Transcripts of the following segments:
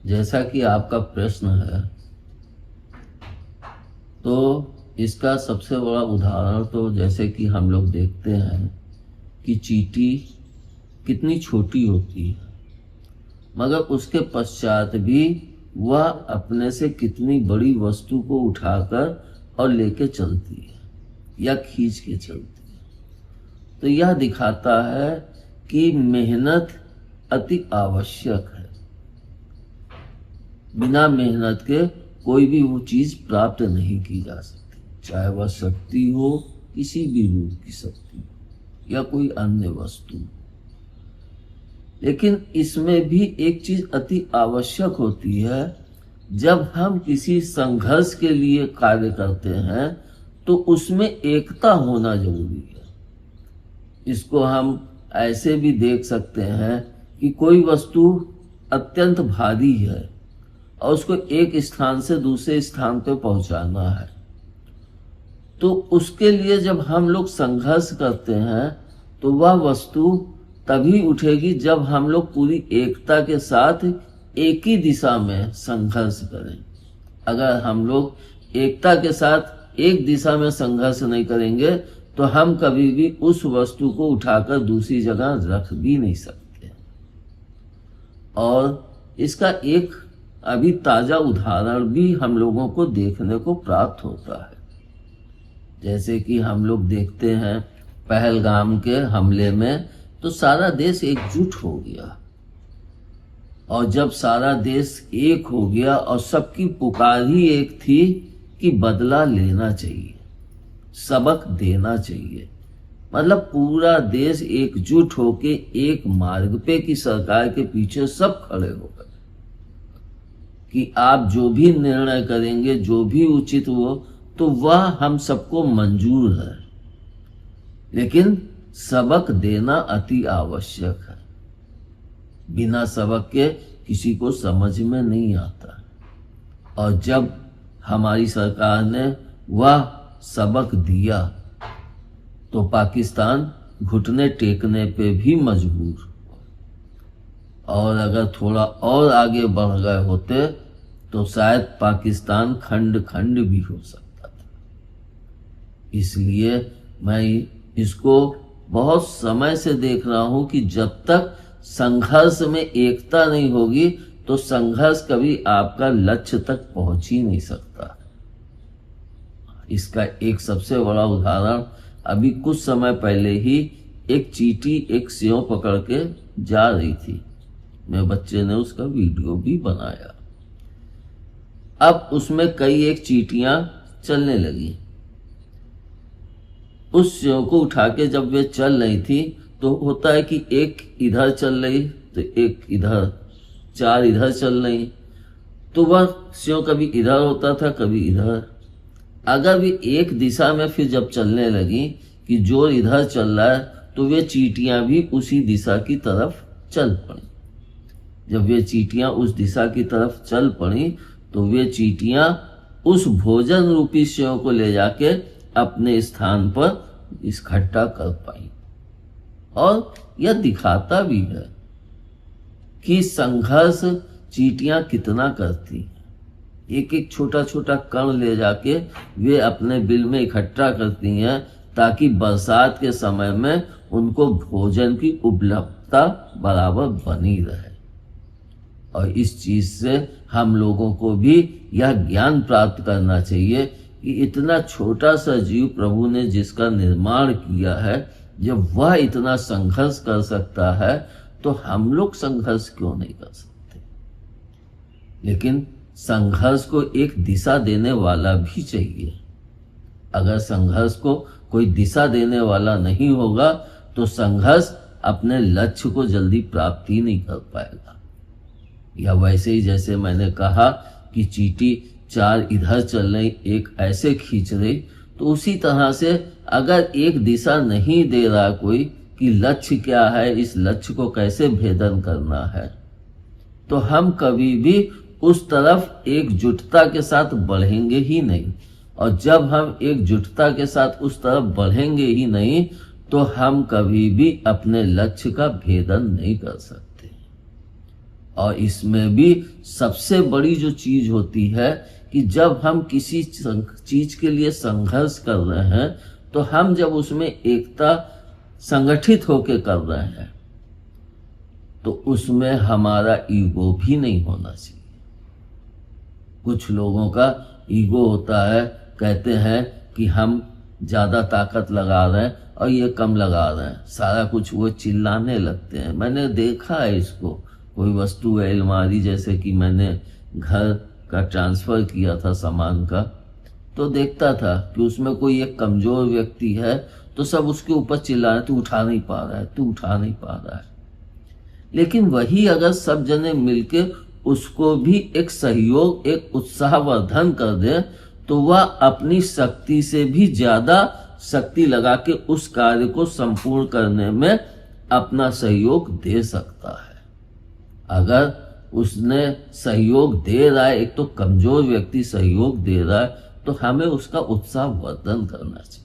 जैसा कि आपका प्रश्न है, तो इसका सबसे बड़ा उदाहरण तो जैसे कि हम लोग देखते हैं कि चींटी कितनी छोटी होती है, मगर उसके पश्चात भी वह अपने से कितनी बड़ी वस्तु को उठाकर और लेके चलती है या खींच के चलती है। तो यह दिखाता है कि मेहनत अति आवश्यक है। बिना मेहनत के कोई भी वो चीज प्राप्त नहीं की जा सकती, चाहे वह शक्ति हो, किसी भी रूप की शक्ति हो या कोई अन्य वस्तु। लेकिन इसमें भी एक चीज अति आवश्यक होती है। जब हम किसी संघर्ष के लिए कार्य करते हैं तो उसमें एकता होना जरूरी है। इसको हम ऐसे भी देख सकते हैं कि कोई वस्तु अत्यंत भारी है और उसको एक स्थान से दूसरे स्थान पर पहुंचाना है, तो उसके लिए जब हम लोग संघर्ष करते हैं तो वह वस्तु तभी उठेगी जब हम लोग पूरी एकता के साथ एक ही दिशा में संघर्ष करें। अगर हम लोग एकता के साथ एक दिशा में संघर्ष नहीं करेंगे तो हम कभी भी उस वस्तु को उठाकर दूसरी जगह रख भी नहीं सकते। और इसका एक अभी ताजा उदाहरण भी हम लोगों को देखने को प्राप्त होता है। जैसे कि हम लोग देखते हैं पहलगाम के हमले में तो सारा देश एकजुट हो गया, और जब सारा देश एक हो गया और सबकी पुकार ही एक थी कि बदला लेना चाहिए, सबक देना चाहिए। मतलब पूरा देश एकजुट होके एक मार्ग पे की सरकार के पीछे सब खड़े हो गए कि आप जो भी निर्णय करेंगे, जो भी उचित हो, तो वह हम सबको मंजूर है। लेकिन सबक देना अति आवश्यक है। बिना सबक के किसी को समझ में नहीं आता। और जब हमारी सरकार ने वह सबक दिया तो पाकिस्तान घुटने टेकने पे भी मजबूर, और अगर थोड़ा और आगे बढ़ गए होते तो शायद पाकिस्तान खंड खंड भी हो सकता था। इसलिए मैं इसको बहुत समय से देख रहा हूं कि जब तक संघर्ष में एकता नहीं होगी तो संघर्ष कभी आपका लक्ष्य तक पहुंच ही नहीं सकता। इसका एक सबसे बड़ा उदाहरण अभी कुछ समय पहले ही एक चींटी एक सेव पकड़ के जा रही थी। मेरे बच्चे ने उसका वीडियो भी बनाया। अब उसमें कई एक चींटियां चलने लगी। उस सेव को उठा के जब वे चल रही थी तो होता है कि एक इधर चल रही तो एक इधर, चार इधर चल रही, तो वह सेव कभी इधर होता था कभी इधर। अगर भी एक दिशा में फिर जब चलने लगी कि जो इधर चल रहा है तो वे चींटियां भी उसी दिशा की तरफ चल पड़ी। जब वे चींटियां उस दिशा की तरफ चल पड़ी तो वे चींटियां उस भोजन रूपी सेव को ले जाके अपने स्थान पर इकट्ठा कर पाई। और यह दिखाता भी है कि संघर्ष चींटियां कितना करती हैं। एक एक छोटा छोटा कण ले जाके वे अपने बिल में इकट्ठा करती हैं ताकि बरसात के समय में उनको भोजन की उपलब्धता बराबर बनी रहे। और इस चीज से हम लोगों को भी यह ज्ञान प्राप्त करना चाहिए कि इतना छोटा सा जीव प्रभु ने जिसका निर्माण किया है, जब वह इतना संघर्ष कर सकता है तो हम लोग संघर्ष क्यों नहीं कर सकते। लेकिन संघर्ष को एक दिशा देने वाला भी चाहिए। अगर संघर्ष को कोई दिशा देने वाला नहीं होगा तो संघर्ष अपने लक्ष्य को जल्दी प्राप्ति नहीं कर पाएगा। या वैसे ही जैसे मैंने कहा कि चींटी चार इधर चल रही, एक ऐसे खींच रही, तो उसी तरह से अगर एक दिशा नहीं दे रहा कोई कि लक्ष्य क्या है, इस लक्ष्य को कैसे भेदन करना है, तो हम कभी भी उस तरफ एकजुटता के साथ बढ़ेंगे ही नहीं। और जब हम एकजुटता के साथ उस तरफ बढ़ेंगे ही नहीं तो हम कभी भी अपने लक्ष्य का भेदन नहीं कर सकते। और इसमें भी सबसे बड़ी जो चीज होती है कि जब हम किसी चीज के लिए संघर्ष कर रहे हैं तो हम जब उसमें एकता संगठित होकर कर रहे हैं तो उसमें हमारा ईगो भी नहीं होना चाहिए। कुछ लोगों का ईगो होता है, कहते हैं कि हम ज्यादा ताकत लगा रहे हैं और ये कम लगा रहे हैं, सारा कुछ वो चिल्लाने लगते हैं। मैंने देखा है इसको, कोई वस्तु है अलमारी, जैसे कि मैंने घर का ट्रांसफर किया था सामान का, तो देखता था कि उसमें कोई एक कमजोर व्यक्ति है तो सब उसके ऊपर चिल्ला रहे, तू उठा नहीं पा रहा है, तू उठा नहीं पा रहा है। लेकिन वही अगर सब जने मिलके उसको भी एक सहयोग, एक उत्साहवर्धन कर दे तो वह अपनी शक्ति से भी ज्यादा शक्ति लगा के उस कार्य को संपूर्ण करने में अपना सहयोग दे सकता है। अगर उसने सहयोग दे रहा है, एक तो कमजोर व्यक्ति सहयोग दे रहा है, तो हमें उसका उत्साहवर्धन करना चाहिए।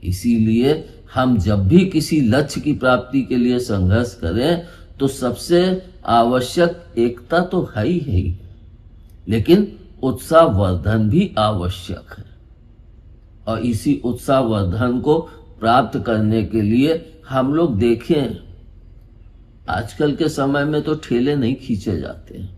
इसीलिए हम जब भी किसी लक्ष्य की प्राप्ति के लिए संघर्ष करें तो सबसे आवश्यक एकता तो है ही, लेकिन उत्साहवर्धन भी आवश्यक है। और इसी उत्साहवर्धन को प्राप्त करने के लिए हम लोग देखें, आजकल के समय में तो ठेले नहीं खींचे जाते हैं।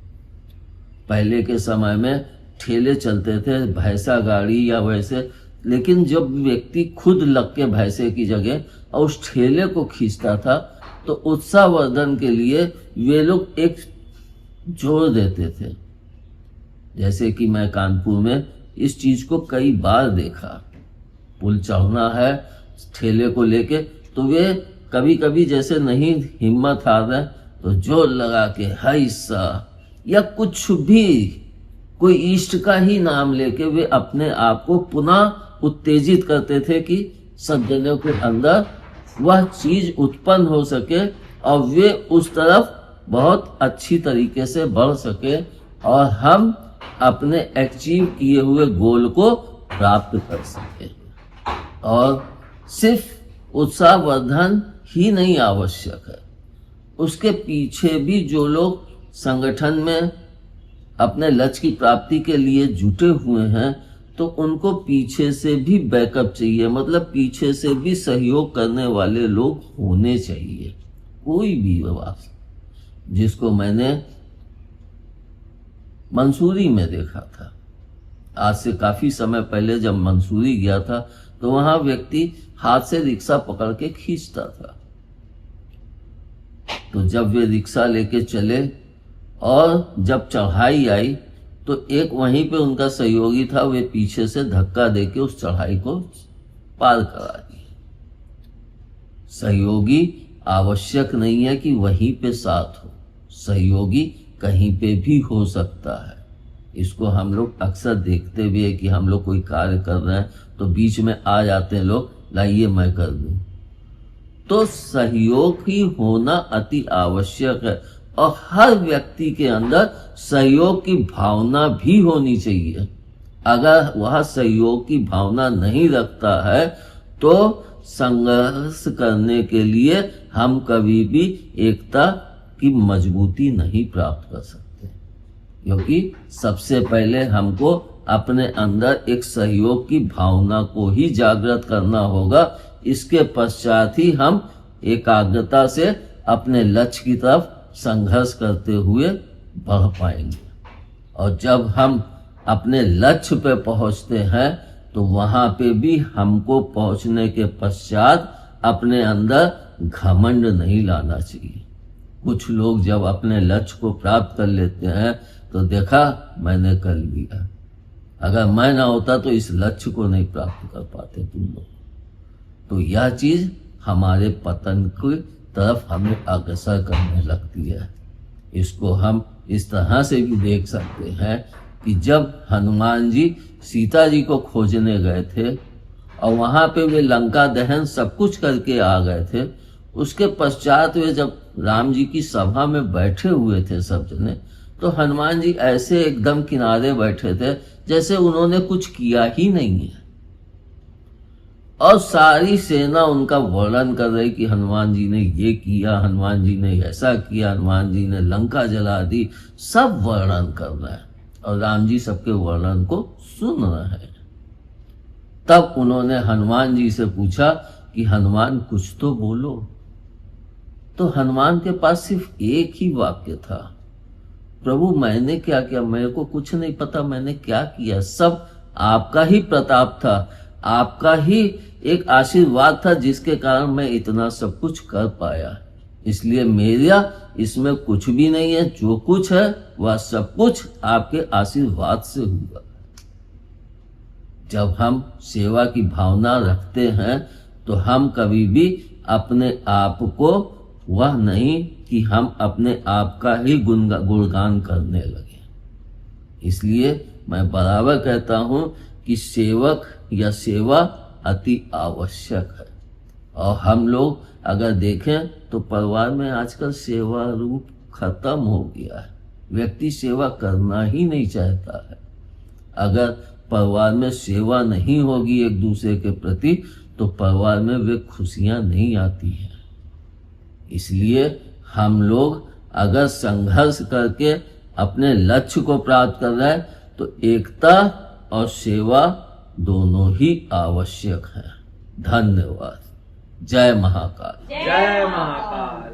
पहले के समय में ठेले चलते थे, भैंसा गाड़ी या वैसे, लेकिन जब व्यक्ति खुद लग के भैंसे की जगह और उस ठेले को खींचता था तो उत्साहवर्धन के लिए वे लोग एक जोर देते थे। जैसे कि मैं कानपुर में इस चीज को कई बार देखा, पुल चढ़ना है ठेले को लेके, तो वे कभी कभी जैसे नहीं हिम्मत हार रहे तो जोर लगा के हैसा या कुछ भी, कोई इष्ट का ही नाम लेके वे अपने आप को पुनः उत्तेजित करते थे कि सब जनों के अंदर वह चीज उत्पन्न हो सके और वे उस तरफ बहुत अच्छी तरीके से बढ़ सके और हम अपने अचीव किए हुए गोल को प्राप्त कर सके। और सिर्फ उत्साहवर्धन ही नहीं आवश्यक है, उसके पीछे भी जो लोग संगठन में अपने लक्ष्य की प्राप्ति के लिए जुटे हुए हैं तो उनको पीछे से भी बैकअप चाहिए, मतलब पीछे से भी सहयोग करने वाले लोग होने चाहिए। कोई भी बात, जिसको मैंने मंसूरी में देखा था, आज से काफी समय पहले जब मंसूरी गया था तो वहां व्यक्ति हाथ से रिक्शा पकड़ के खींचता था। तो जब वे रिक्शा लेके चले और जब चढ़ाई आई तो एक वहीं पे उनका सहयोगी था, वे पीछे से धक्का देके उस चढ़ाई को पार करा दिया। सहयोगी आवश्यक नहीं है कि वहीं पे साथ हो, सहयोगी कहीं पे भी हो सकता है। इसको हम लोग अक्सर देखते भी है कि हम लोग कोई कार्य कर रहे हैं तो बीच में आ जाते हैं लोग, लाइए मैं कर दूं। तो सहयोग ही होना अति आवश्यक है और हर व्यक्ति के अंदर सहयोग की भावना भी होनी चाहिए। अगर वह सहयोग की भावना नहीं रखता है तो संघर्ष करने के लिए हम कभी भी एकता की मजबूती नहीं प्राप्त कर सकते, क्योंकि सबसे पहले हमको अपने अंदर एक सहयोग की भावना को ही जागृत करना होगा। इसके पश्चात ही हम एकाग्रता से अपने लक्ष्य की तरफ संघर्ष करते हुए बढ़ पाएंगे। और जब हम अपने लक्ष्य पे पहुंचते हैं तो वहां पे भी हमको पहुंचने के पश्चात अपने अंदर घमंड नहीं लाना चाहिए। कुछ लोग जब अपने लक्ष्य को प्राप्त कर लेते हैं तो देखा मैंने कर लिया, अगर मैं ना होता तो इस लक्ष्य को नहीं प्राप्त कर पाते तुम लोग। तो यह चीज हमारे पतन की तरफ हमें अग्रसर करने लगती है। इसको हम इस तरह से भी देख सकते हैं कि जब हनुमान जी सीता जी को खोजने गए थे और वहां पे वे लंका दहन सब कुछ करके आ गए थे, उसके पश्चात वे जब राम जी की सभा में बैठे हुए थे सब जने, तो हनुमान जी ऐसे एकदम किनारे बैठे थे जैसे उन्होंने कुछ किया ही नहीं है। और सारी सेना उनका वर्णन कर रही कि हनुमान जी ने ये किया, हनुमान जी ने ऐसा किया, हनुमान जी ने लंका जला दी, सब वर्णन कर रहे हैं और राम जी सबके वर्णन को सुन रहे हैं। तब उन्होंने हनुमान जी से पूछा कि हनुमान कुछ तो बोलो। तो हनुमान के पास सिर्फ एक ही वाक्य था, प्रभु मैंने क्या किया, मेरे को कुछ नहीं पता मैंने क्या किया, सब आपका ही प्रताप था, आपका ही एक आशीर्वाद था जिसके कारण मैं इतना सब कुछ कर पाया, इसलिए मेरा इसमें कुछ भी नहीं है, जो कुछ है वह सब कुछ आपके आशीर्वाद से हुआ। जब हम सेवा की भावना रखते हैं तो हम कभी भी अपने आप को वह नहीं कि हम अपने आप का ही गुणगान करने लगे। इसलिए मैं बराबर कहता हूं कि सेवक या सेवा अति आवश्यक है। और हम लोग अगर देखें तो परिवार में आजकल सेवा रूप खत्म हो गया है, व्यक्ति सेवा करना ही नहीं चाहता है। अगर परिवार में सेवा नहीं होगी एक दूसरे के प्रति तो परिवार में वे खुशियां नहीं आती हैं। इसलिए हम लोग अगर संघर्ष करके अपने लक्ष्य को प्राप्त कर रहे हैं तो एकता और सेवा दोनों ही आवश्यक है। धन्यवाद। जय महाकाल। जय महाकाल।